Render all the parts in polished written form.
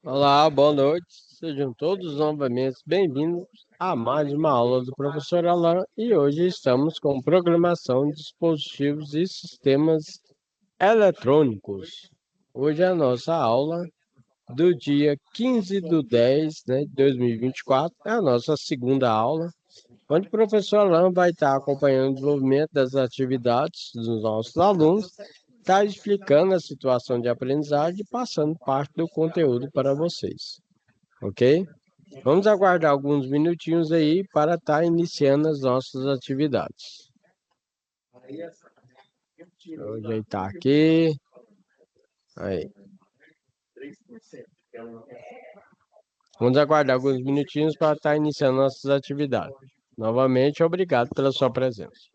Olá, boa noite. Sejam todos novamente bem-vindos a mais uma aula do professor Alain e hoje estamos com programação de dispositivos e sistemas eletrônicos. Hoje é a nossa aula do dia 15 de 10, né, de 2024, é a nossa segunda aula, onde o professor Alain vai estar acompanhando o desenvolvimento das atividades dos nossos alunos, está explicando a situação de aprendizagem e passando parte do conteúdo para vocês, ok? Vamos aguardar alguns minutinhos aí para estar iniciando as nossas atividades. Deixa eu ajeitar aqui. Aí. Vamos aguardar alguns minutinhos para estar iniciando nossas atividades. Novamente, obrigado pela sua presença.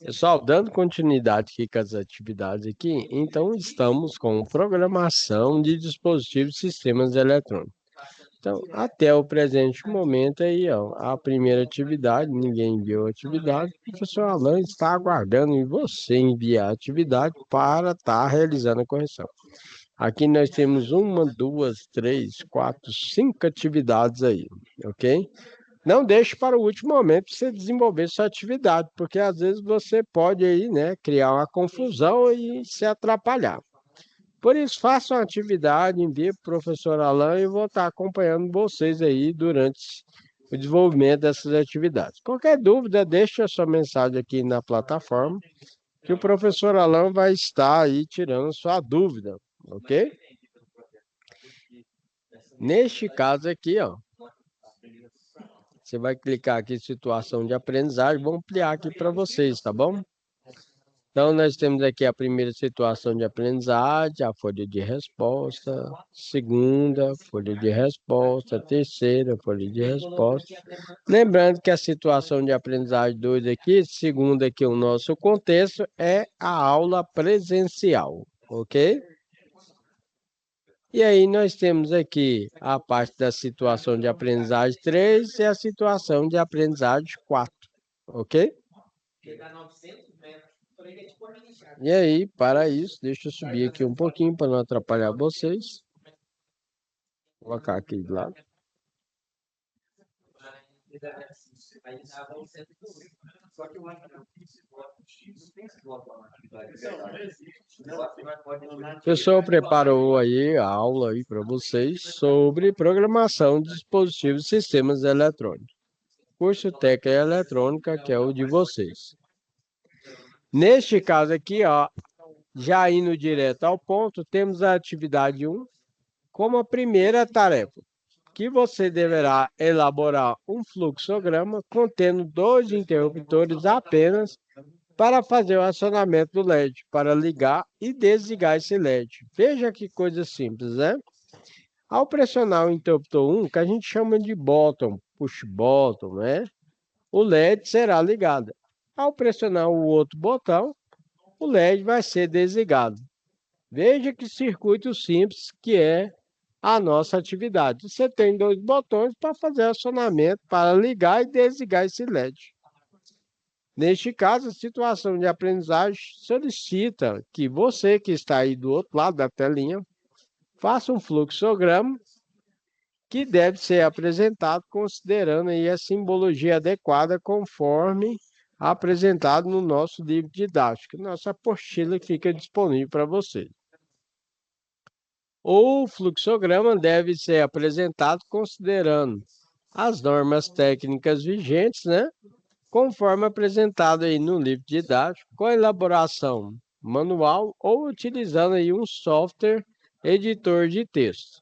Pessoal, dando continuidade aqui com as atividades aqui, então estamos com programação de dispositivos e sistemas eletrônicos. Então, até o presente momento aí, ó, a primeira atividade, ninguém enviou a atividade, o professor Alan está aguardando em você enviar a atividade para estar realizando a correção. Aqui nós temos uma, duas, três, quatro, cinco atividades aí, ok? Não deixe para o último momento para você desenvolver sua atividade, porque às vezes você pode aí, né, criar uma confusão e se atrapalhar. Por isso, faça uma atividade, envie para o professor Alan e eu vou estar acompanhando vocês aí durante o desenvolvimento dessas atividades. Qualquer dúvida, deixe a sua mensagem aqui na plataforma, que o professor Alan vai estar aí tirando sua dúvida, ok? Neste caso aqui, ó, você vai clicar aqui em situação de aprendizagem, vou ampliar aqui para vocês, tá bom? Então, nós temos aqui a primeira situação de aprendizagem, a folha de resposta, segunda folha de resposta, terceira folha de resposta. Lembrando que a situação de aprendizagem 2 aqui, segundo aqui o nosso contexto, é a aula presencial, ok? E aí nós temos aqui a parte da situação de aprendizagem 3 e a situação de aprendizagem 4, ok? E aí, para isso, deixa eu subir aqui um pouquinho para não atrapalhar vocês. Vou colocar aqui de lado. O pessoal preparou aí a aula aí para vocês sobre programação de dispositivos e sistemas eletrônicos. Curso técnico eletrônica, que é o de vocês. Neste caso aqui, ó, já indo direto ao ponto, temos a atividade 1 como a primeira tarefa, que você deverá elaborar um fluxograma contendo 2 interruptores apenas para fazer o acionamento do LED, para ligar e desligar esse LED. Veja que coisa simples, né? Ao pressionar o interruptor 1, que a gente chama de bottom, push bottom, né? O LED será ligado. Ao pressionar o outro botão, o LED vai ser desligado. Veja que circuito simples que é a nossa atividade. Você tem 2 botões para fazer acionamento, para ligar e desligar esse LED. Neste caso, a situação de aprendizagem solicita que você que está aí do outro lado da telinha faça um fluxograma que deve ser apresentado considerando aí a simbologia adequada conforme apresentado no nosso livro didático. Nossa apostila fica disponível para vocês. O fluxograma deve ser apresentado considerando as normas técnicas vigentes, né? Conforme apresentado aí no livro didático, com elaboração manual ou utilizando aí um software editor de texto.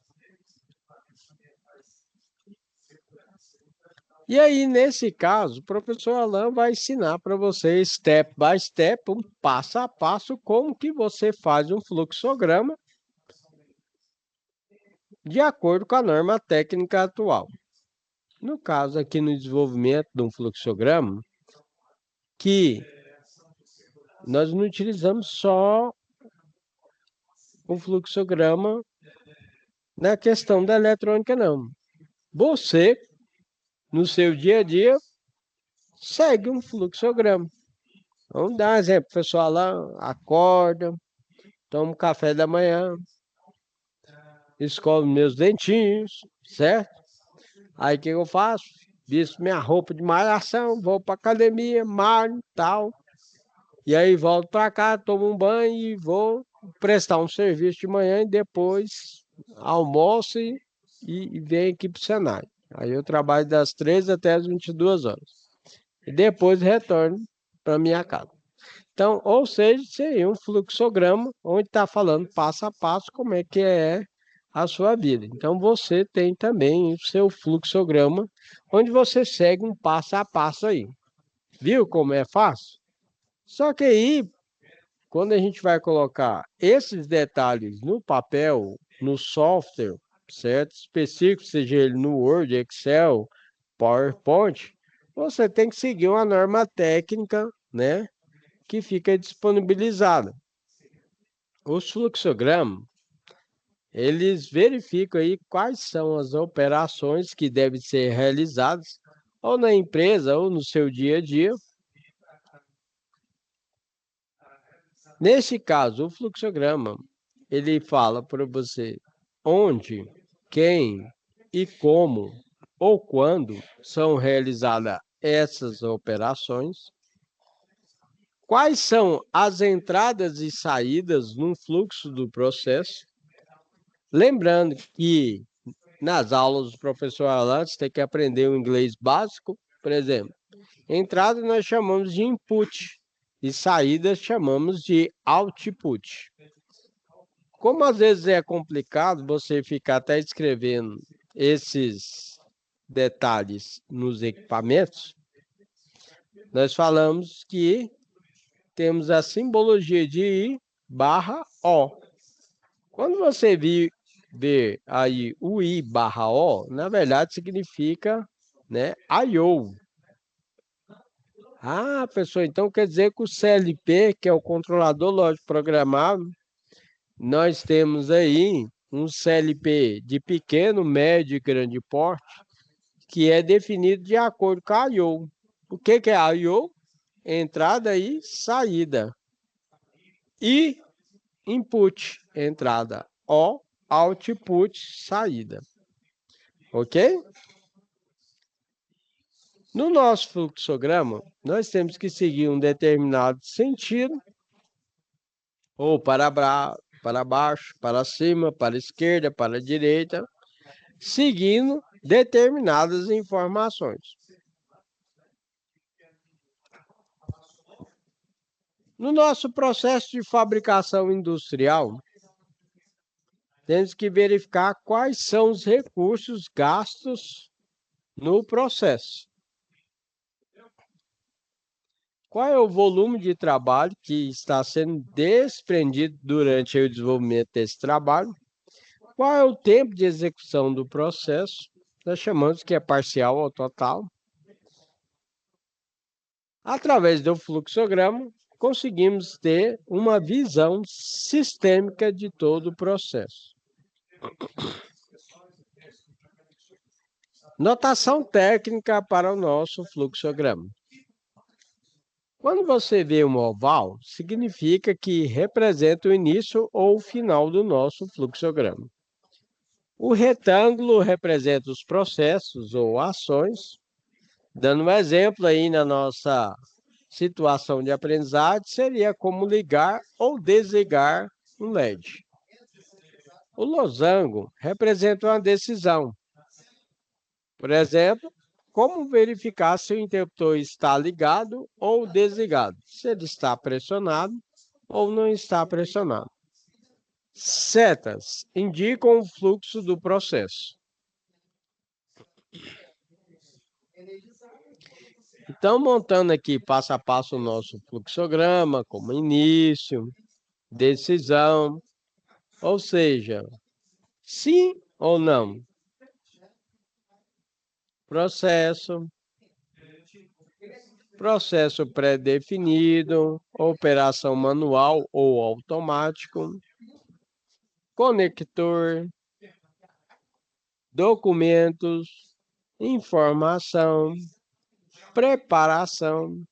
E aí, nesse caso, o professor Alan vai ensinar para você, step by step, um passo a passo, como que você faz um fluxograma de acordo com a norma técnica atual. No caso aqui no desenvolvimento de um fluxograma, que nós não utilizamos só o fluxograma na questão da eletrônica, não. Você, no seu dia a dia, segue um fluxograma. Vamos dar um exemplo. O pessoal lá acorda, toma um café da manhã, escovo meus dentinhos, certo? Aí o que eu faço? Visto minha roupa de malhação, vou para academia, malho, tal. E aí volto para cá, tomo um banho e vou prestar um serviço de manhã e depois almoço e venho aqui para o Senai. Aí eu trabalho das 13 até as 22 horas. E depois retorno para minha casa. Então, ou seja, seria um fluxograma onde está falando passo a passo como é que é a sua vida. Então, você tem também o seu fluxograma, onde você segue um passo a passo aí. Viu como é fácil? Só que aí, quando a gente vai colocar esses detalhes no papel, no software, certo? Específico, seja ele no Word, Excel, PowerPoint, você tem que seguir uma norma técnica né, que fica disponibilizada. Os fluxogramas, eles verificam aí quais são as operações que devem ser realizadas ou na empresa ou no seu dia a dia. Nesse caso, o fluxograma, ele fala para você onde, quem e como ou quando são realizadas essas operações, quais são as entradas e saídas no fluxo do processo. Lembrando que nas aulas do professor Alan, você tem que aprender o inglês básico, por exemplo. Entrada nós chamamos de input e saída chamamos de output. Como às vezes é complicado você ficar até escrevendo esses detalhes nos equipamentos, nós falamos que temos a simbologia de I barra O. Quando você vê aí o I barra O, na verdade significa, né, I/O. Ah, pessoal, então quer dizer que o CLP, que é o controlador lógico programável, nós temos aí um CLP de pequeno, médio e grande porte, que é definido de acordo com a I/O. O que é a I/O? Entrada e saída. E input, entrada. O, output, saída. Ok? No nosso fluxograma, nós temos que seguir um determinado sentido, ou para baixo, para cima, para a esquerda, para a direita, seguindo determinadas informações. No nosso processo de fabricação industrial, temos que verificar quais são os recursos gastos no processo. Qual é o volume de trabalho que está sendo desprendido durante o desenvolvimento desse trabalho? Qual é o tempo de execução do processo? Nós chamamos que é parcial ou total. Através do fluxograma, conseguimos ter uma visão sistêmica de todo o processo. Notação técnica para o nosso fluxograma. Quando você vê um oval, significa que representa o início ou o final do nosso fluxograma. O retângulo representa os processos ou ações. Dando um exemplo aí na nossa situação de aprendizagem, seria como ligar ou desligar um LED. O losango representa uma decisão. Por exemplo, como verificar se o interruptor está ligado ou desligado, se ele está pressionado ou não está pressionado. Setas indicam o fluxo do processo. Então, montando aqui passo a passo o nosso fluxograma, como início, decisão, ou seja, sim ou não. Processo pré-definido, operação manual ou automático, conector, documentos, informação, preparação,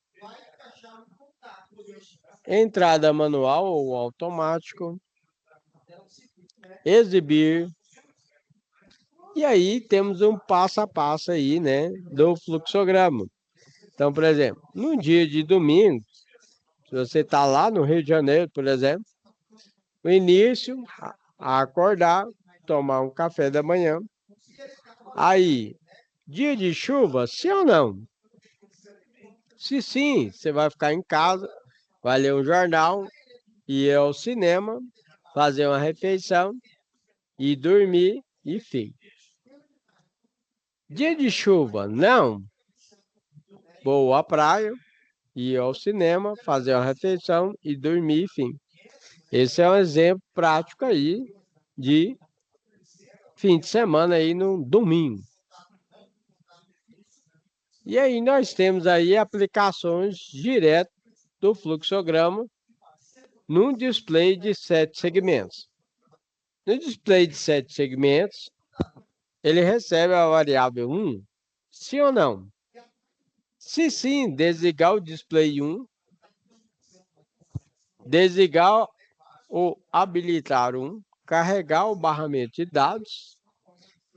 entrada manual ou automático, exibir. E aí temos um passo a passo aí, né, do fluxograma. Então, por exemplo, no dia de domingo, se você está lá no Rio de Janeiro, por exemplo, o início, a acordar, tomar um café da manhã. Aí, dia de chuva, sim ou não? Se sim, você vai ficar em casa, vai ler um jornal, ir ao cinema, fazer uma refeição e dormir, enfim. Dia de chuva, não. Vou à praia, ir ao cinema, fazer uma refeição e dormir, enfim. Esse é um exemplo prático aí de fim de semana aí no domingo. E aí nós temos aí aplicações direto do fluxograma num display de 7 segmentos. No display de 7 segmentos, ele recebe a variável 1, sim ou não? Se sim, desligar o display 1, desligar ou habilitar 1, carregar o barramento de dados,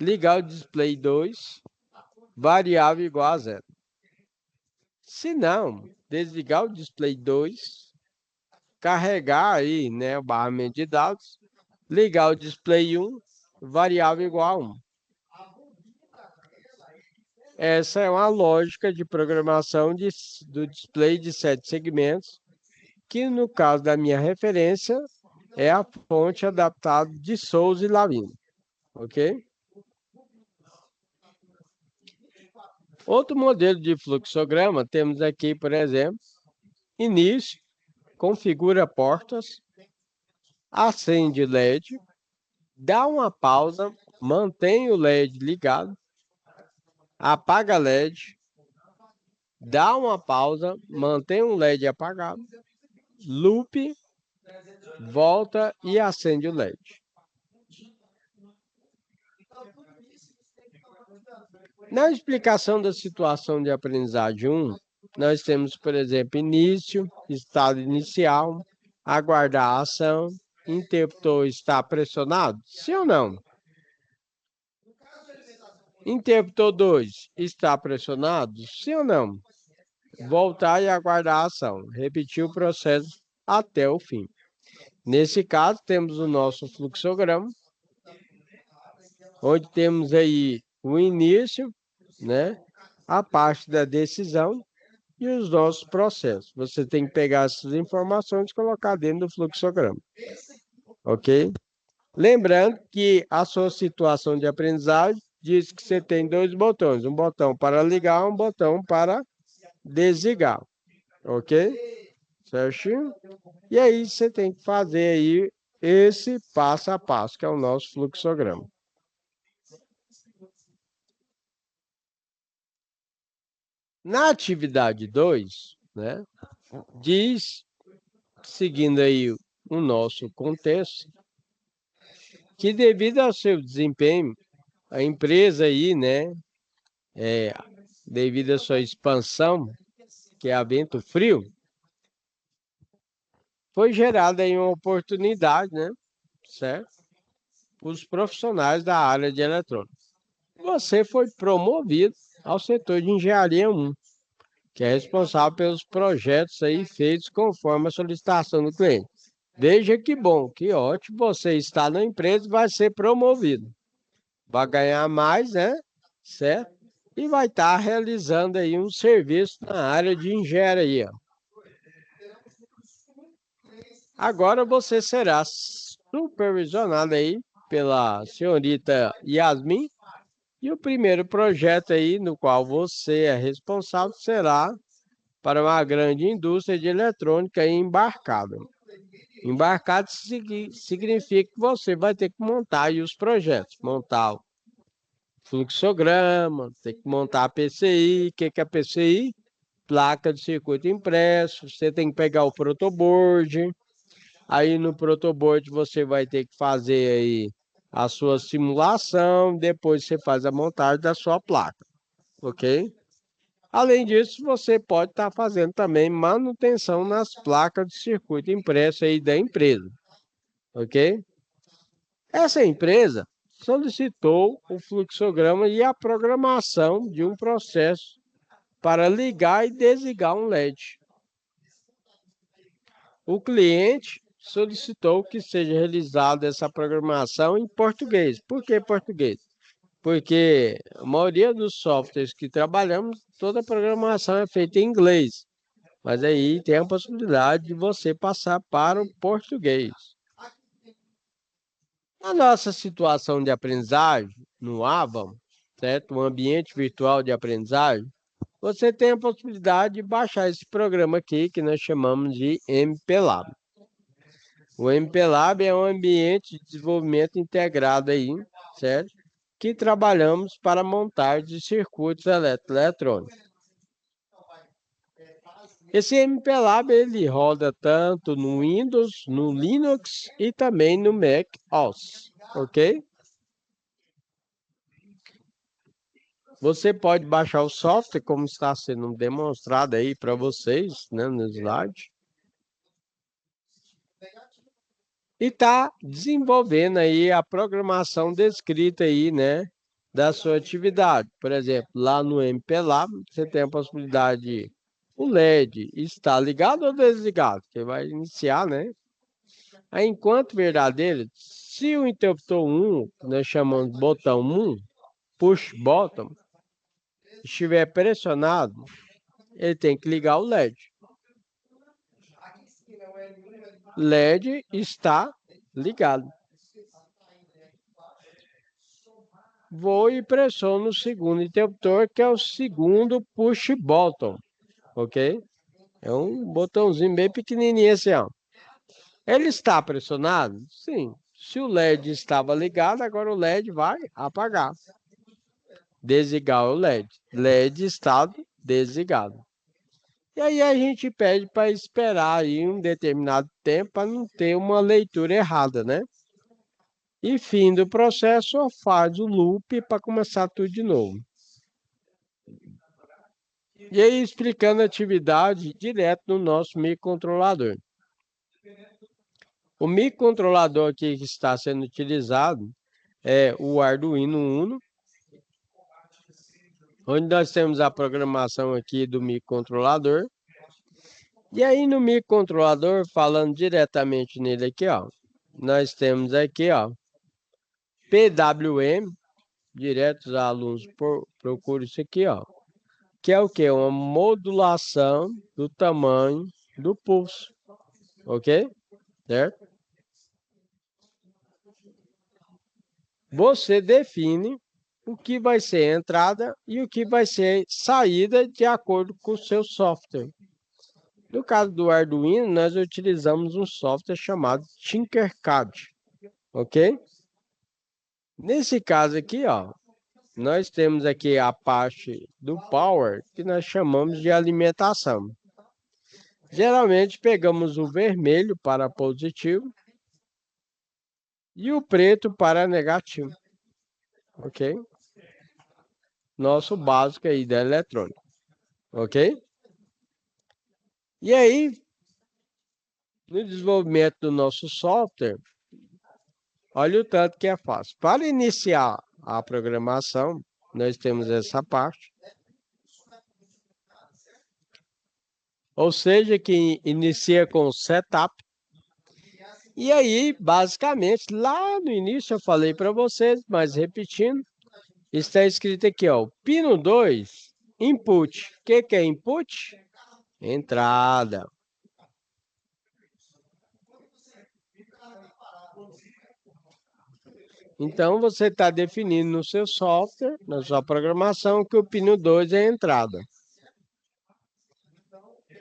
ligar o display 2, variável igual a 0. Se não, desligar o display 2, carregar aí, né, o barramento de dados, ligar o display 1, variável igual a 1. Essa é uma lógica de programação do display de 7 segmentos, que no caso da minha referência é a fonte adaptada de Souza e Lavini, ok? Outro modelo de fluxograma, temos aqui, por exemplo, início, configura portas, acende LED, dá uma pausa, mantém o LED ligado, apaga LED, dá uma pausa, mantém o LED apagado, loop, volta e acende o LED. Na explicação da situação de aprendizagem 1, nós temos, por exemplo, início, estado inicial, aguardar a ação, interruptor está pressionado? Sim ou não? Interruptor 2 está pressionado? Sim ou não? Voltar e aguardar a ação. Repetir o processo até o fim. Nesse caso, temos o nosso fluxograma, onde temos aí o início, né? A parte da decisão e os nossos processos. Você tem que pegar essas informações e colocar dentro do fluxograma. Ok? Lembrando que a sua situação de aprendizagem diz que você tem dois botões, um botão para ligar, um botão para desligar, ok? Certinho? E aí você tem que fazer aí esse passo a passo, que é o nosso fluxograma. Na atividade 2, né, diz, seguindo aí o nosso contexto, que devido ao seu desempenho, a empresa aí, né, devido à sua expansão, que é a Vento Frio, foi gerada aí uma oportunidade, né, certo? Os profissionais da área de eletrônica. Você foi promovido ao setor de engenharia 1, que é responsável pelos projetos aí feitos conforme a solicitação do cliente. Veja que bom, que ótimo, você está na empresa e vai ser promovido. Vai ganhar mais, né? Certo? E vai estar realizando aí um serviço na área de engenharia. Agora você será supervisionado aí pela senhorita Yasmin, e o primeiro projeto aí no qual você é responsável será para uma grande indústria de eletrônica embarcada. Embarcado significa que você vai ter que montar aí os projetos, montar o fluxograma, tem que montar a PCI. O que é a PCI? Placa de circuito impresso. Você tem que pegar o protoboard. Aí no protoboard você vai ter que fazer aí a sua simulação, depois você faz a montagem da sua placa, ok? Além disso, você pode estar fazendo também manutenção nas placas de circuito impresso aí da empresa, ok? Essa empresa solicitou o fluxograma e a programação de um processo para ligar e desligar um LED. O cliente solicitou que seja realizada essa programação em português. Por que português? Porque a maioria dos softwares que trabalhamos, toda a programação é feita em inglês. Mas aí tem a possibilidade de você passar para o português. Na nossa situação de aprendizagem, no Avam, certo? Um ambiente virtual de aprendizagem, você tem a possibilidade de baixar esse programa aqui, que nós chamamos de MPLab. O MPLab é um ambiente de desenvolvimento integrado aí, certo? Que trabalhamos para montar de circuitos eletrônicos. Esse MPLAB ele roda tanto no Windows, no Linux e também no Mac OS, ok? Você pode baixar o software, como está sendo demonstrado aí para vocês, né, no slide. E está desenvolvendo aí a programação descrita aí, né, da sua atividade. Por exemplo, lá no MPLAB, você tem a possibilidade de o LED está ligado ou desligado, que vai iniciar, né? Aí, enquanto verdadeiro, se o interruptor 1, que nós chamamos de botão 1, push button, estiver pressionado, ele tem que ligar o LED. LED está ligado. Vou e pressiono o segundo interruptor, que é o segundo push button, ok? É um botãozinho bem pequenininho assim, ó. Ele está pressionado? Sim. Se o LED estava ligado, agora o LED vai apagar. Desligar o LED. LED estado desligado. E aí a gente pede para esperar aí um determinado tempo para não ter uma leitura errada, né? E fim do processo, faz o loop para começar tudo de novo. E aí explicando a atividade direto no nosso microcontrolador. O microcontrolador aqui que está sendo utilizado é o Arduino Uno, onde nós temos a programação aqui do microcontrolador. E aí no microcontrolador, falando diretamente nele aqui, ó, nós temos aqui, ó, PWM, direto os alunos procuram isso aqui, ó, que é o que? Uma modulação do tamanho do pulso, ok? Certo? Você define o que vai ser entrada e o que vai ser saída de acordo com o seu software. No caso do Arduino, nós utilizamos um software chamado Tinkercad, ok? Nesse caso aqui, ó, nós temos aqui a parte do power, que nós chamamos de alimentação. Geralmente pegamos o vermelho para positivo e o preto para negativo, ok? Nosso básico aí da eletrônica, ok? E aí, no desenvolvimento do nosso software, olha o tanto que é fácil. Para iniciar a programação, nós temos essa parte. Ou seja, que inicia com o setup. E aí, basicamente, lá no início eu falei para vocês, mas repetindo, está escrito aqui, ó, pino 2, input. O que é input? Entrada. Então, você está definindo no seu software, na sua programação, que o pino 2 é a entrada.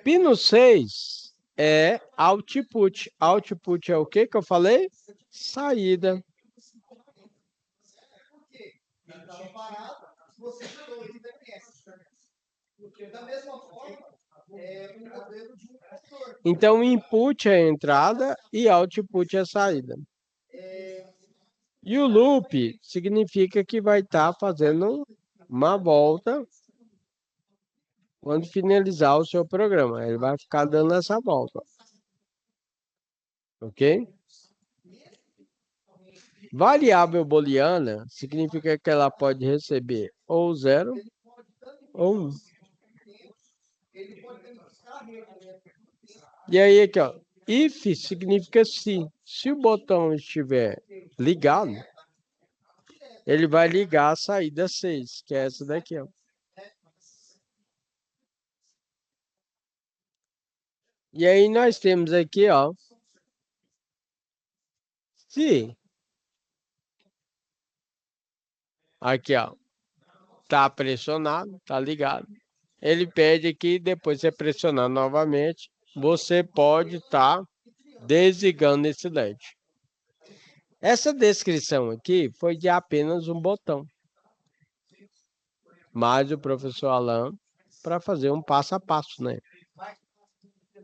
Pino 6 é output. Output é o que eu falei? Saída. Então, input é a entrada e output é a saída. E o loop significa que vai estar fazendo uma volta quando finalizar o seu programa. Ele vai ficar dando essa volta. Ok? Variável booleana significa que ela pode receber ou 0 ou 1. E aí aqui, ó, if significa se. Se o botão estiver ligado, ele vai ligar a saída 6, que é essa daqui, ó. E aí nós temos aqui, ó, se aqui, ó, tá pressionado, tá ligado. Ele pede que depois você pressionar novamente, você pode estar desligando esse LED. Essa descrição aqui foi de apenas um botão. Mas o professor Alan para fazer um passo a passo, né?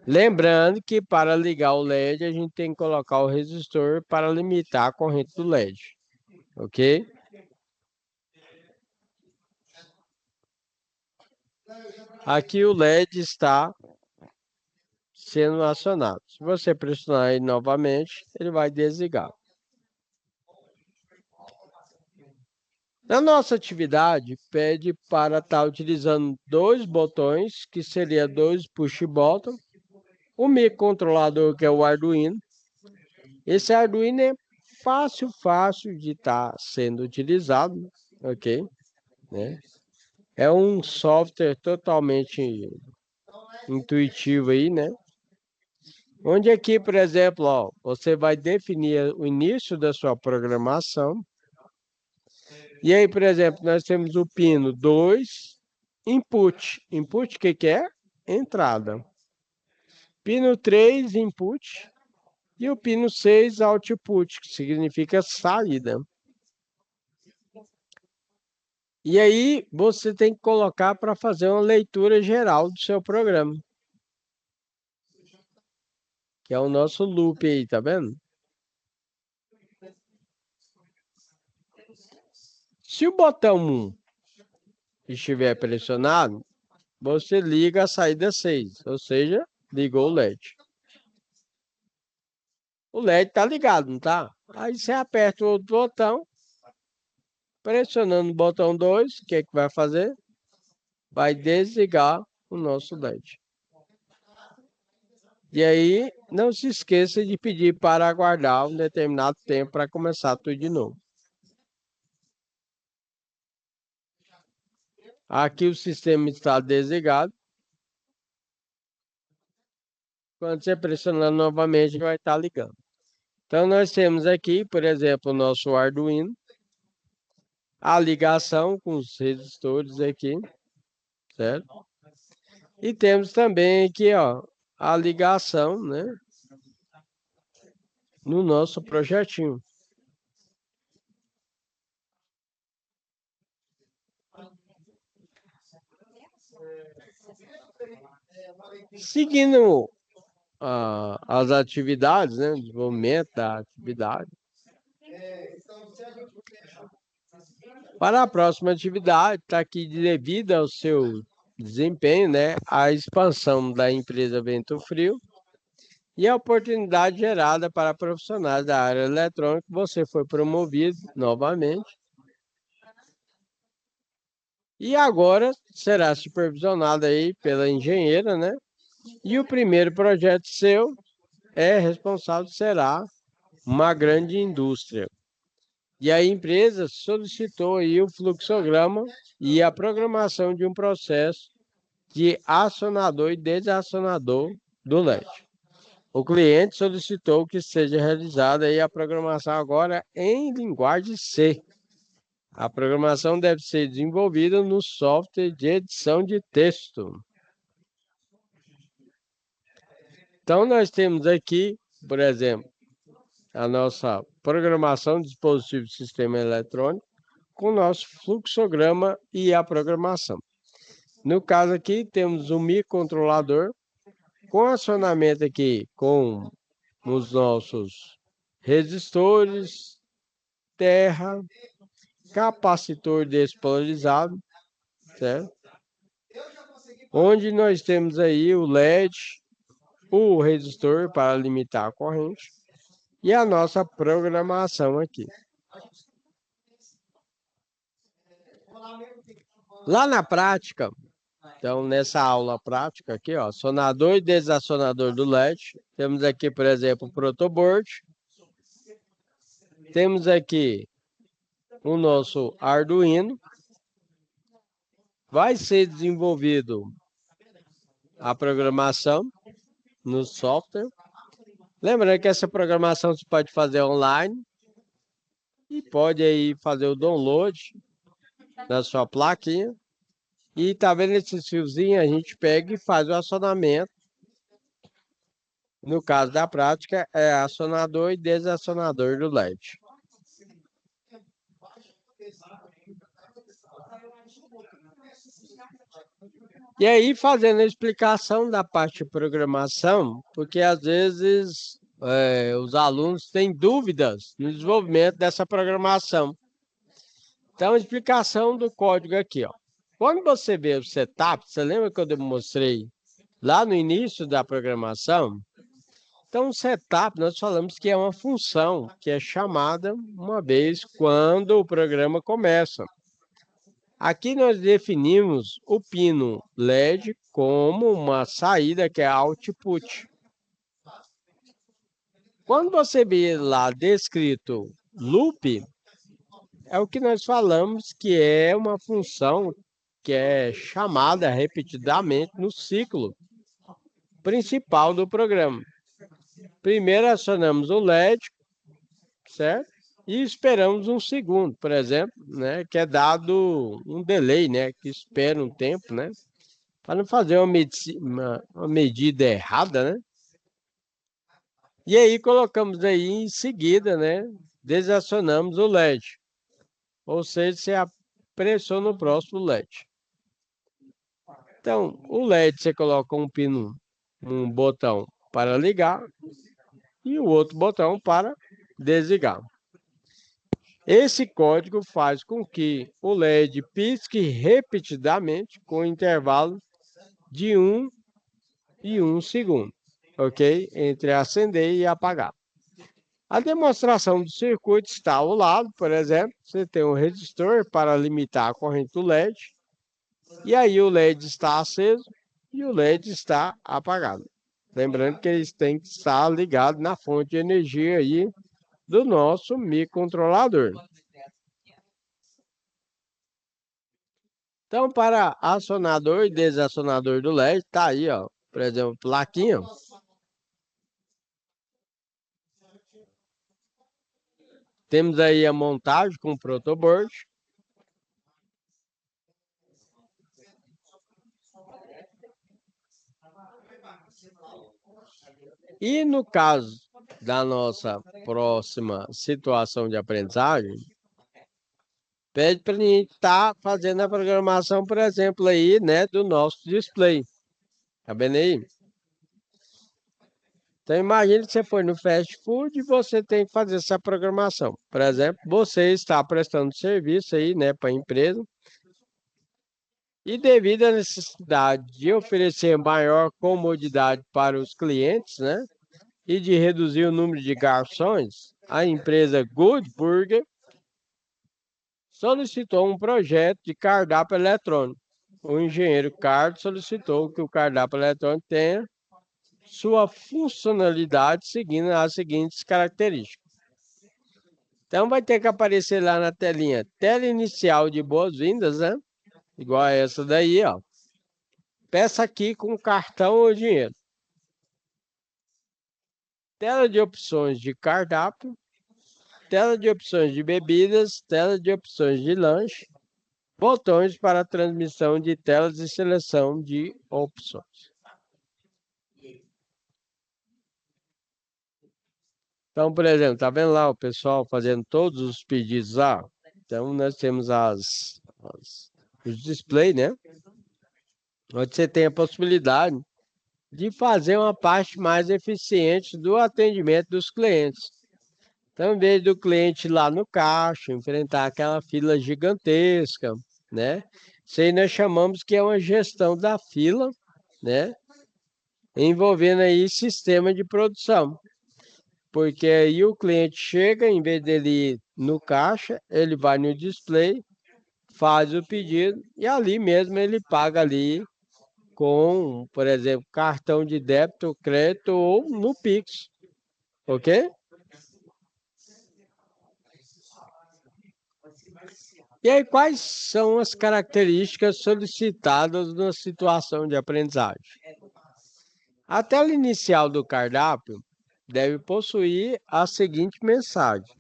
Lembrando que para ligar o LED, a gente tem que colocar o resistor para limitar a corrente do LED, ok? Aqui o LED está sendo acionado. Se você pressionar ele novamente, ele vai desligar. Na nossa atividade, pede para estar utilizando dois botões, que seria dois push button, o microcontrolador, que é o Arduino. Esse Arduino é fácil de estar sendo utilizado, ok? Né? É um software totalmente intuitivo aí, né? Onde aqui, por exemplo, ó, você vai definir o início da sua programação. E aí, por exemplo, nós temos o pino 2, input. Input, o que é? Entrada. Pino 3, input. E o pino 6, output, que significa saída. E aí, você tem que colocar para fazer uma leitura geral do seu programa. Que é o nosso loop aí, tá vendo? Se o botão 1 estiver pressionado, você liga a saída 6, ou seja, ligou o LED. O LED está ligado, não tá? Aí você aperta o outro botão, pressionando o botão 2, o que é que vai fazer? Vai desligar o nosso LED. E aí, não se esqueça de pedir para aguardar um determinado tempo para começar tudo de novo. Aqui o sistema está desligado. Quando você pressionar novamente, vai estar ligando. Então, nós temos aqui, por exemplo, o nosso Arduino, a ligação com os resistores aqui, certo? E temos também aqui, ó, a ligação, né, no nosso projetinho. Seguindo as atividades, né, o desenvolvimento da atividade. Para a próxima atividade, está aqui devido ao seu desempenho, né, a expansão da empresa Vento Frio e a oportunidade gerada para profissionais da área eletrônica, você foi promovido novamente. E agora será supervisionado aí pela engenheira, né? E o primeiro projeto seu responsável será uma grande indústria. E a empresa solicitou aí o fluxograma e a programação de um processo de acionador e desacionador do LED. O cliente solicitou que seja realizada aí a programação agora em linguagem C. A programação deve ser desenvolvida no software de edição de texto. Então, nós temos aqui, por exemplo, a nossa programação de dispositivo de sistema eletrônico com o nosso fluxograma e a programação. No caso aqui, temos um microcontrolador com acionamento aqui com os nossos resistores, terra, capacitor despolarizado, certo? Onde nós temos aí o LED, o resistor para limitar a corrente e a nossa programação aqui. Lá na prática, então nessa aula prática aqui, ó, sonador e desacionador do LED, temos aqui, por exemplo, o protoboard, temos aqui o nosso Arduino, vai ser desenvolvido a programação no software. Lembrando que essa programação você pode fazer online e pode aí fazer o download da sua plaquinha. E tá vendo esses fiozinhos? A gente pega e faz o acionamento. No caso da prática, é acionador e desacionador do LED. E aí, fazendo a explicação da parte de programação, porque às vezes os alunos têm dúvidas no desenvolvimento dessa programação. Então, a explicação do código aqui, ó. Quando você vê o setup, você lembra que eu demonstrei lá no início da programação? Então, o setup, nós falamos que é uma função que é chamada uma vez quando o programa começa. Aqui nós definimos o pino LED como uma saída que é output. Quando você vê lá descrito loop, é o que nós falamos que é uma função que é chamada repetidamente no ciclo principal do programa. Primeiro acionamos o LED, certo? E esperamos um segundo, por exemplo, né? Que é dado um delay, né? Que espera um tempo, né? Para não fazer uma medida errada, né? E aí colocamos aí em seguida, né? Desacionamos o LED. Ou seja, você pressiona o próximo LED. Então, o LED você coloca um pino, um botão para ligar e o outro botão para desligar. Esse código faz com que o LED pisque repetidamente com intervalo de 1 e 1 segundo, ok? Entre acender e apagar. A demonstração do circuito está ao lado, por exemplo, você tem um resistor para limitar a corrente do LED, e aí o LED está aceso e o LED está apagado. Lembrando que eles têm que estar ligados na fonte de energia aí do nosso microcontrolador. Então, para acionador e desacionador do LED, tá aí, ó, por exemplo, plaquinha. Temos aí a montagem com protoboard. E no caso da nossa próxima situação de aprendizagem, pede para a gente estar fazendo a programação, por exemplo, aí, né, do nosso display. Tá vendo aí? Então, imagine que você foi no fast food e você tem que fazer essa programação. Por exemplo, você está prestando serviço aí, né, para a empresa. E devido à necessidade de oferecer maior comodidade para os clientes, né, e de reduzir o número de garçons, a empresa Good Burger solicitou um projeto de cardápio eletrônico. O engenheiro Carlos solicitou que o cardápio eletrônico tenha sua funcionalidade seguindo as seguintes características. Então vai ter que aparecer lá na telinha, tela inicial de boas-vindas, né? Igual a essa daí, ó. Peça aqui com cartão ou dinheiro. Tela de opções de cardápio, tela de opções de bebidas, tela de opções de lanche, botões para transmissão de telas e seleção de opções. Então, por exemplo, tá vendo lá o pessoal fazendo todos os pedidos lá? Então, nós temos os display, né? Onde você tem a possibilidade de fazer uma parte mais eficiente do atendimento dos clientes. Então, em vez do cliente ir lá no caixa, enfrentar aquela fila gigantesca, né? Isso aí nós chamamos que é uma gestão da fila, né? Envolvendo aí sistema de produção. Porque aí o cliente chega, em vez dele ir no caixa, ele vai no display, faz o pedido e ali mesmo ele paga ali com, por exemplo, cartão de débito, crédito ou no Pix, ok? E aí, quais são as características solicitadas na situação de aprendizagem? A tela inicial do cardápio deve possuir a seguinte mensagem.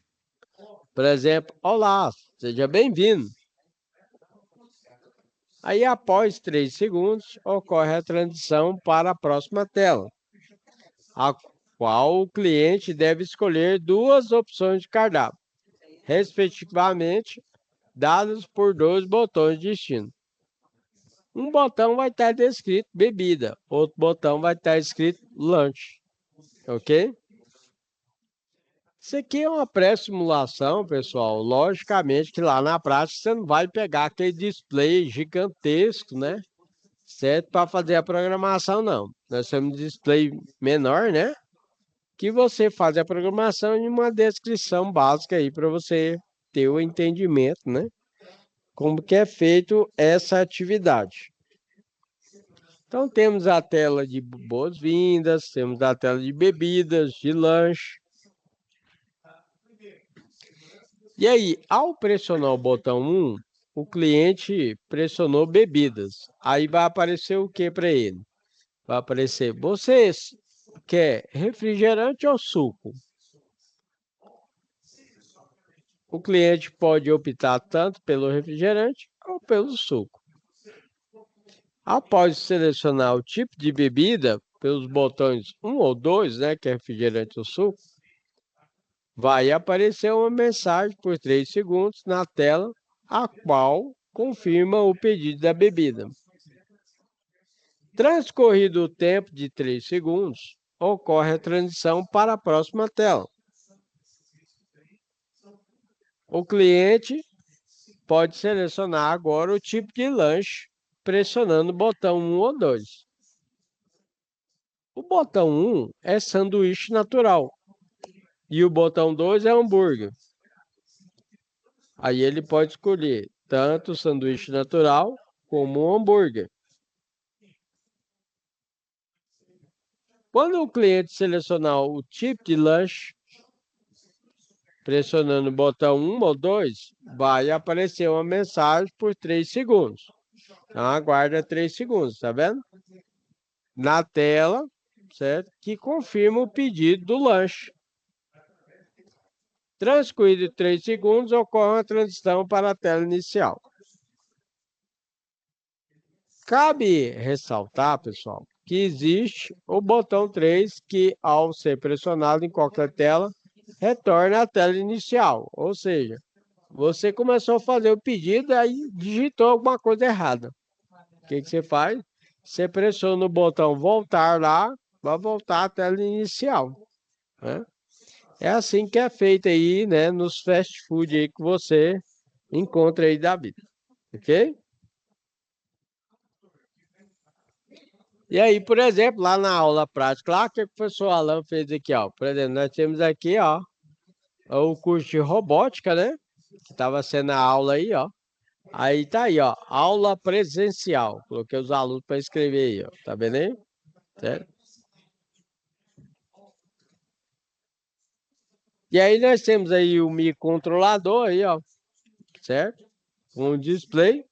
Por exemplo, olá, seja bem-vindo. Aí, após 3 segundos, ocorre a transição para a próxima tela, a qual o cliente deve escolher duas opções de cardápio, respectivamente, dadas por dois botões de destino. Um botão vai estar descrito bebida, outro botão vai estar escrito lanche, ok? Isso aqui é uma pré-simulação, pessoal. Logicamente que lá na prática você não vai pegar aquele display gigantesco, né? Certo? Para fazer a programação, não. Nós temos um display menor, né? Que você faz a programação e uma descrição básica aí para você ter o entendimento, né? Como que é feito essa atividade. Então temos a tela de boas-vindas, temos a tela de bebidas, de lanche. E aí, ao pressionar o botão 1, o cliente pressionou bebidas. Aí vai aparecer o que para ele? Vai aparecer, você quer refrigerante ou suco? O cliente pode optar tanto pelo refrigerante ou pelo suco. Após selecionar o tipo de bebida, pelos botões 1 ou 2, né, que é refrigerante ou suco, vai aparecer uma mensagem por 3 segundos na tela, a qual confirma o pedido da bebida. Transcorrido o tempo de 3 segundos, ocorre a transição para a próxima tela. O cliente pode selecionar agora o tipo de lanche, pressionando o botão 1 ou 2. O botão 1 é sanduíche natural e o botão 2 é hambúrguer. Aí ele pode escolher tanto o sanduíche natural como o hambúrguer. Quando o cliente selecionar o tipo de lanche, pressionando o botão 1 ou 2, vai aparecer uma mensagem por 3 segundos. Então aguarda 3 segundos, tá vendo? Na tela, certo? Que confirma o pedido do lanche. Transcorrido 3 segundos, ocorre a transição para a tela inicial. Cabe ressaltar, pessoal, que existe o botão 3 que, ao ser pressionado em qualquer tela, retorna à tela inicial. Ou seja, você começou a fazer o pedido e aí digitou alguma coisa errada. O que você faz? Você pressiona o botão voltar lá, vai voltar à tela inicial, né? É assim que é feito aí, né, nos fast food aí que você encontra aí da vida, ok? E aí, por exemplo, lá na aula prática, lá o que o professor Alan fez aqui, ó. Por exemplo, nós temos aqui, ó, o curso de robótica, né? Que estava sendo a aula aí, ó. Aí tá aí, ó, aula presencial. Coloquei os alunos para escrever aí, ó. Tá vendo aí? Certo? E aí nós temos aí o microcontrolador aí, ó, certo? Um display.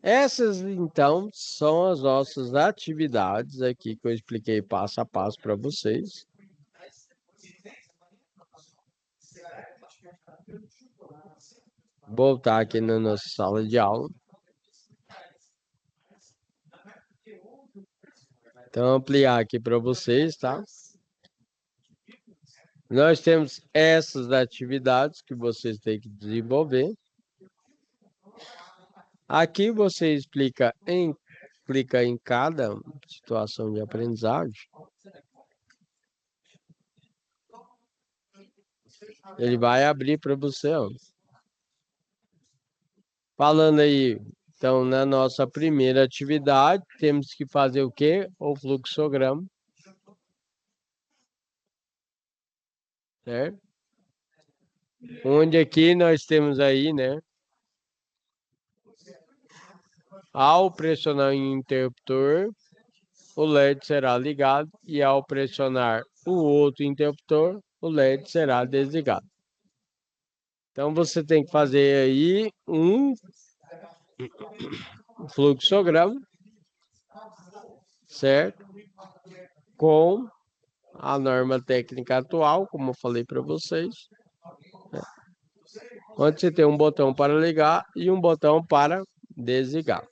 Essas, então, são as nossas atividades aqui que eu expliquei passo a passo para vocês. Voltar aqui na nossa sala de aula. Então, ampliar aqui para vocês, tá? Nós temos essas atividades que vocês têm que desenvolver. Aqui você clica em cada situação de aprendizagem. Ele vai abrir para você, ó. Falando aí, então, na nossa primeira atividade, temos que fazer o quê? O fluxograma, certo? Onde aqui nós temos aí, né? Ao pressionar em interruptor, o LED será ligado e ao pressionar o outro interruptor, o LED será desligado. Então você tem que fazer aí um fluxograma, certo? Com a norma técnica atual, como eu falei para vocês, onde você tem um botão para ligar e um botão para desligar.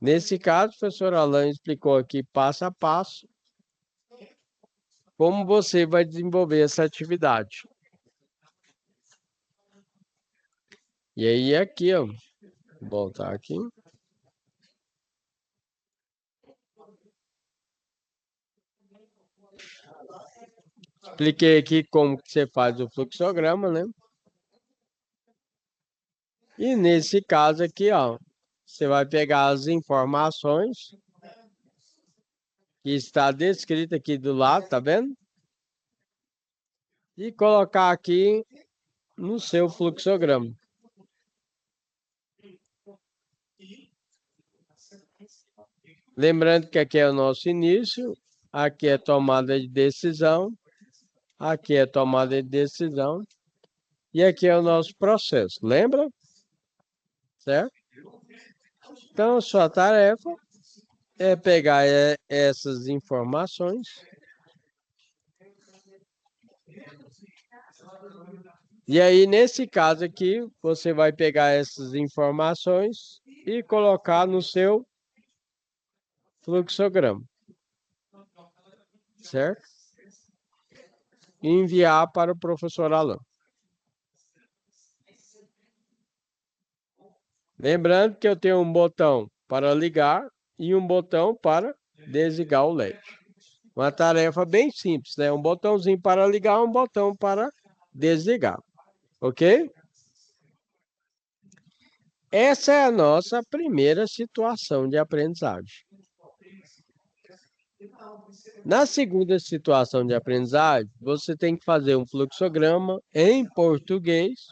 Nesse caso, o professor Alan explicou aqui passo a passo como você vai desenvolver essa atividade. E aí aqui, ó, vou voltar aqui. Expliquei aqui como que você faz o fluxograma, né? E nesse caso aqui, ó, você vai pegar as informações que está descrita aqui do lado, tá vendo? E colocar aqui no seu fluxograma. Lembrando que aqui é o nosso início, aqui é tomada de decisão, aqui é tomada de decisão e aqui é o nosso processo. Lembra? Certo? Então, sua tarefa é pegar essas informações e aí, nesse caso aqui, você vai pegar essas informações e colocar no seu fluxograma, certo? E enviar para o professor Alan. Lembrando que eu tenho um botão para ligar e um botão para desligar o LED. Uma tarefa bem simples, né? Um botãozinho para ligar, um botão para desligar. Ok? Essa é a nossa primeira situação de aprendizagem. Na segunda situação de aprendizagem, você tem que fazer um fluxograma em português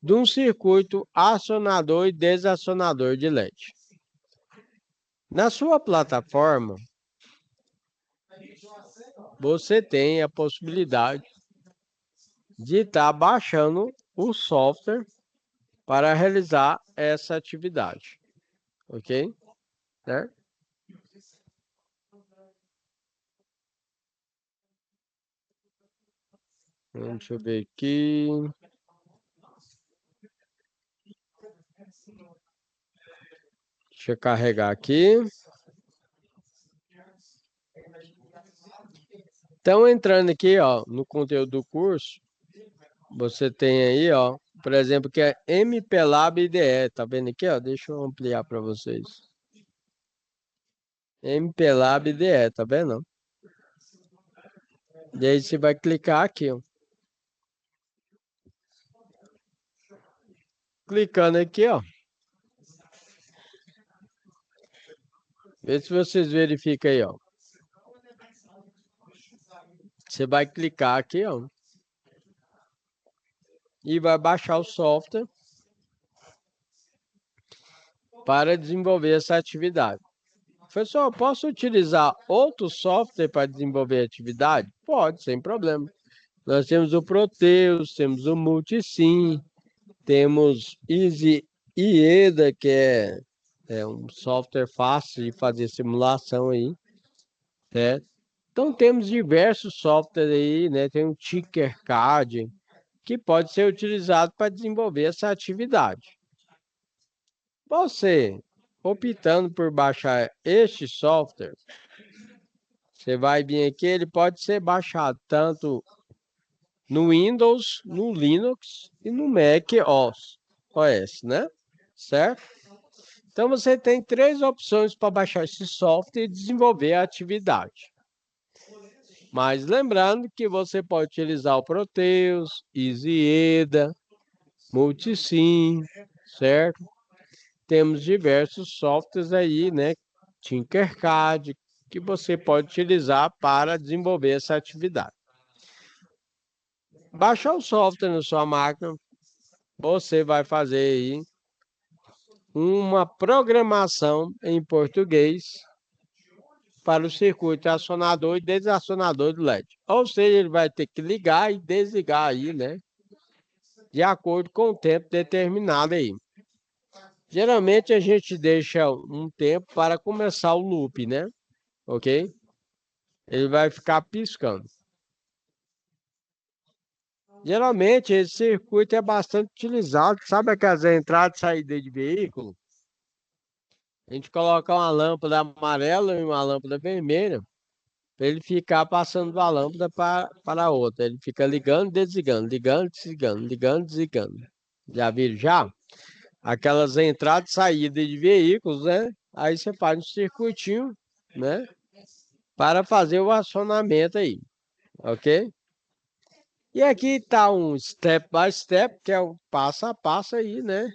de um circuito acionador e desacionador de LED. Na sua plataforma, você tem a possibilidade de estar baixando o software para realizar essa atividade. Ok? Certo? Deixa eu ver aqui. Deixa eu carregar aqui. Então, entrando aqui, ó, no conteúdo do curso, você tem aí, ó, por exemplo, que é MPLAB IDE, tá vendo aqui, ó? Deixa eu ampliar para vocês. MPLAB IDE, tá vendo? E aí você vai clicar aqui, ó. Clicando aqui, ó. Vê se vocês verificam aí, ó. Você vai clicar aqui, ó. E vai baixar o software para desenvolver essa atividade. Professor, posso utilizar outro software para desenvolver a atividade? Pode, sem problema. Nós temos o Proteus, temos o Multisim, temos Easy IEDA, que é um software fácil de fazer simulação aí, certo? Então temos diversos softwares aí, né? Tem o Tinkercad, que pode ser utilizado para desenvolver essa atividade. Você, optando por baixar este software, você vai vir aqui, ele pode ser baixado tanto no Windows, no Linux e no Mac OS, né? Certo? Então você tem três opções para baixar esse software e desenvolver a atividade. Mas lembrando que você pode utilizar o Proteus, EasyEDA, Multisim, certo? Temos diversos softwares aí, né? Tinkercad, que você pode utilizar para desenvolver essa atividade. Baixar o software na sua máquina, você vai fazer aí uma programação em português para o circuito acionador e desacionador do LED. Ou seja, ele vai ter que ligar e desligar aí, né? De acordo com o tempo determinado aí. Geralmente a gente deixa um tempo para começar o loop, né? Ok? Ele vai ficar piscando. Geralmente esse circuito é bastante utilizado. Sabe aquelas entradas e saídas de veículo? A gente coloca uma lâmpada amarela e uma lâmpada vermelha para ele ficar passando da lâmpada para a outra. Ele fica ligando, desligando, ligando, desligando, ligando, desligando. Já viram já? Aquelas entradas e saídas de veículos, né? Aí você faz um circuitinho, né? Para fazer o acionamento aí, ok? E aqui está um step by step, que é o passo a passo aí, né?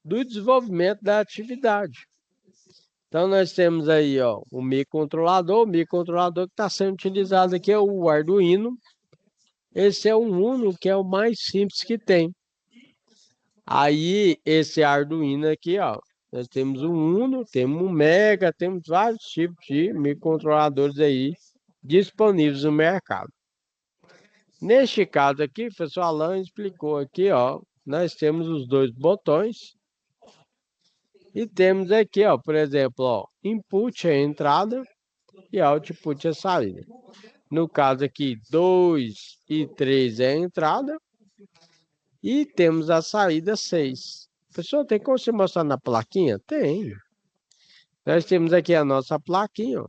Do desenvolvimento da atividade. Então, nós temos aí, ó, o microcontrolador que está sendo utilizado aqui é o Arduino. Esse é o Uno, que é o mais simples que tem. Aí, esse Arduino aqui, ó, nós temos o Uno, temos o Mega, temos vários tipos de microcontroladores aí disponíveis no mercado. Neste caso aqui, o professor Alan explicou aqui, ó, nós temos os dois botões e temos aqui, ó, por exemplo, ó, input é a entrada e output é a saída. No caso aqui, 2 e 3 é a entrada e temos a saída 6. Pessoal, tem como você mostrar na plaquinha? Tem. Nós temos aqui a nossa plaquinha, ó,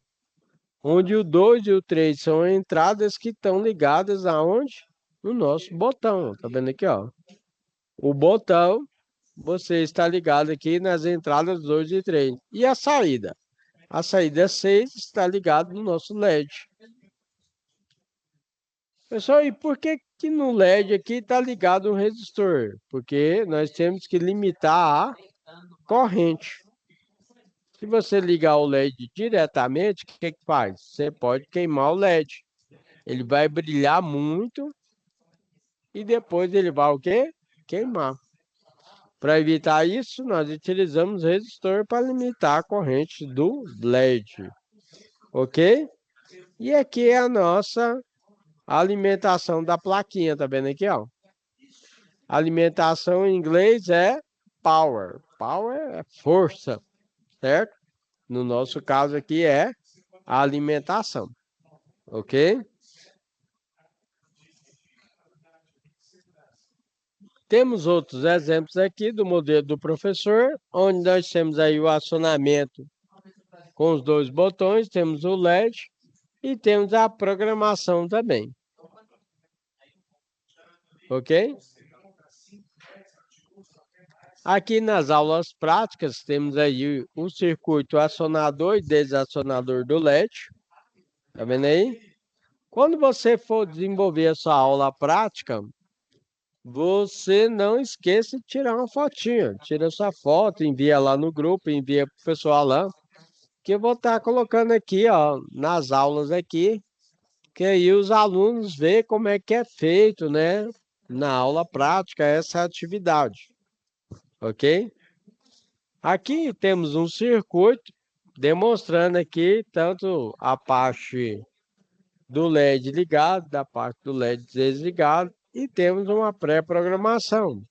onde o 2 e o 3 são entradas que estão ligadas aonde? No nosso botão. Tá vendo aqui, ó? O botão, você está ligado aqui nas entradas 2 e 3. E a saída? A saída 6 está ligada no nosso LED. Pessoal, e por que que no LED aqui está ligado um resistor? Porque nós temos que limitar a corrente. Se você ligar o LED diretamente, o que que faz? Você pode queimar o LED. Ele vai brilhar muito e depois ele vai o quê? Queimar. Para evitar isso, nós utilizamos resistor para limitar a corrente do LED. Ok? E aqui é a nossa alimentação da plaquinha, tá vendo aqui, ó? Alimentação em inglês é power. Power é força, certo? No nosso caso aqui é a alimentação, ok? Temos outros exemplos aqui do modelo do professor, onde nós temos aí o acionamento com os dois botões, temos o LED e temos a programação também, ok? Aqui nas aulas práticas temos aí o circuito acionador e desacionador do LED, tá vendo aí? Quando você for desenvolver a sua aula prática, você não esqueça de tirar uma fotinha. Tira sua foto, envia lá no grupo, envia para o pessoal lá, que eu vou estar colocando aqui, ó, nas aulas aqui, que aí os alunos vê como é que é feito, né, na aula prática essa atividade, ok? Aqui temos um circuito demonstrando aqui tanto a parte do LED ligado, da parte do LED desligado, e temos uma pré-programação,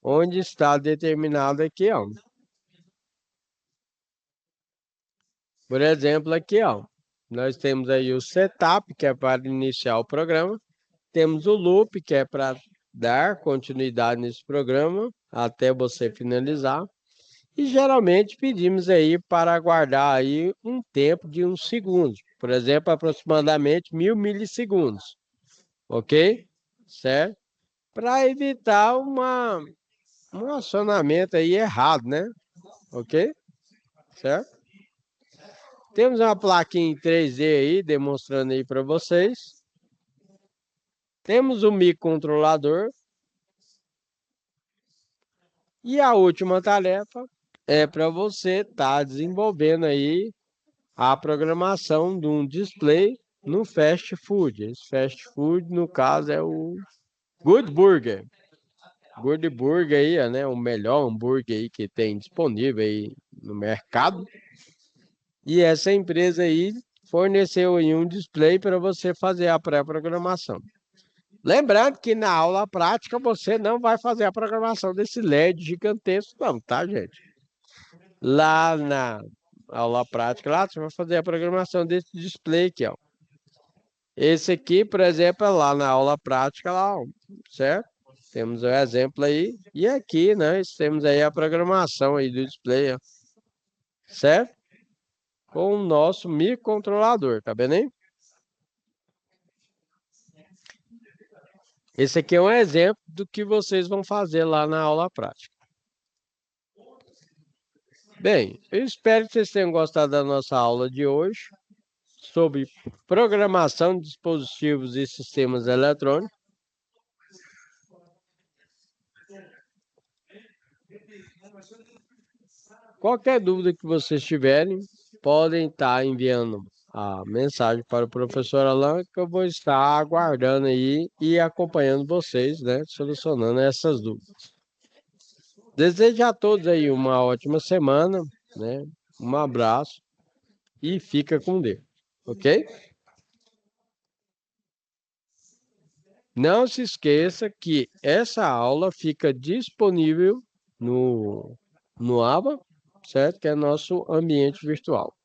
onde está determinado aqui, ó. Por exemplo, aqui, ó, nós temos aí o setup, que é para iniciar o programa, temos o loop, que é para dar continuidade nesse programa até você finalizar. E geralmente pedimos aí para aguardar aí um tempo de uns segundos, por exemplo, aproximadamente 1000 milissegundos, ok? Certo? Para evitar um acionamento aí errado, né? Ok? Certo? Temos uma plaquinha em 3D aí, demonstrando aí para vocês. Temos o microcontrolador. E a última tarefa é para você estar desenvolvendo aí a programação de um display no fast food. Esse fast food, no caso, é o Good Burger. Good Burger aí, né? O melhor hambúrguer aí que tem disponível aí no mercado. E essa empresa aí forneceu aí um display para você fazer a pré-programação. Lembrando que na aula prática você não vai fazer a programação desse LED gigantesco, não, tá, gente? Lá na aula prática, lá você vai fazer a programação desse display aqui, ó. Esse aqui, por exemplo, é lá na aula prática, lá, ó, certo? Temos o exemplo aí. E aqui, né, temos aí a programação aí do display, ó, certo? Com o nosso microcontrolador, tá vendo aí? Esse aqui é um exemplo do que vocês vão fazer lá na aula prática. Bem, eu espero que vocês tenham gostado da nossa aula de hoje sobre programação de dispositivos e sistemas eletrônicos. Qualquer dúvida que vocês tiverem, podem estar enviando a mensagem para o professor Alan, que eu vou estar aguardando aí e acompanhando vocês, né, solucionando essas dúvidas. Desejo a todos aí uma ótima semana, né? Um abraço e fica com Deus, ok? Não se esqueça que essa aula fica disponível no Aba, certo? Que é nosso ambiente virtual.